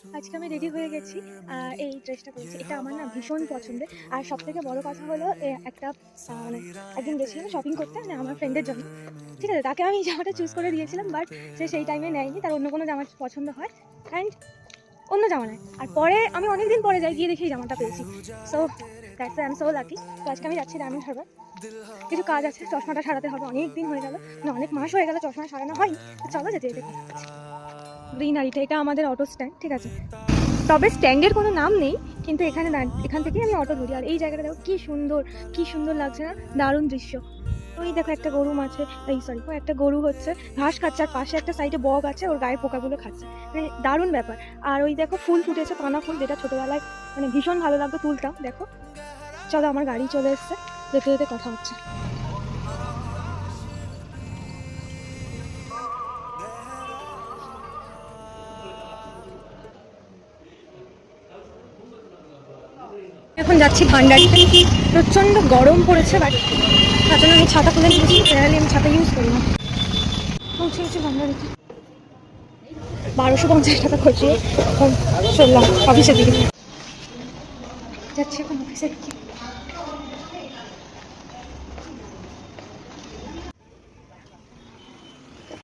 আজকে আমি রেডি হয়ে গেছি। এই ড্রেসটা পরেছি, এটা আমার না ভীষণ পছন্দের। আর সবথেকে বড় কথা হলো একটা মানে একদিন গেছিলাম শপিং করতে, মানে আমার ফ্রেন্ডের জন্য। ঠিক আছে, তাকে আমি জামাটা চুজ করে দিয়েছিলাম, বাট সে সেই টাইমে নেয়নি, তার অন্য কোনো জামা পছন্দ হয় অ্যান্ড অন্য জামা নেয়। আর পরে আমি অনেকদিন পরে যাই, গিয়ে দেখি এই জামাটা পেয়েছি। So that's I am so lucky. তো আজকে আমি যাচ্ছি ডায়মন্ড হারবার, কিছু কাজ আছে, চশমাটা সারাতে হবে। অনেক দিন হয়ে গেল, মানে অনেক মাস হয়ে গেল চশমা সারানো হয়নি। তো চলো যেতে যেতে কথা হচ্ছে। গ্রিনারিটা, এটা আমাদের অটো স্ট্যান্ড, ঠিক আছে। তবে স্ট্যান্ডের কোনো নাম নেই, কিন্তু এখানে এখান থেকেই আমি অটো ধরি। আর এই জায়গাটা দেখো কি সুন্দর, কি সুন্দর লাগছে না, দারুণ দৃশ্য। ওই দেখো একটা গরু মাছে, এই সরি, ও একটা গরু হচ্ছে ঘাস খাচ্ছে, আর পাশে একটা সাইডে বগ আছে, ওর গায়ে পোকাগুলো খাচ্ছে, মানে দারুণ ব্যাপার। আর ওই দেখো ফুল ফুটেছে, পানা ফুল, যেটা ছোটবেলায় মানে ভীষণ ভালো লাগতো, তুলতাম। দেখো, চলো আমার গাড়ি চলে এসছে, যেতে যেতে কথা হচ্ছে। এখন যাচ্ছি ভান্ডারিতে, প্রচন্ড গরম পড়েছে, বাট তার জন্য আমি ছাতা খুলে নিয়েছি। জেনারেলি আমি ছাতা ইউজ করি না। পৌঁছে গেছি ভান্ডারিতে, 1250 টাকা খরচিয়ে এখন চললাম অফিসের দিকে। যাচ্ছি এখন অফিসের দিকে।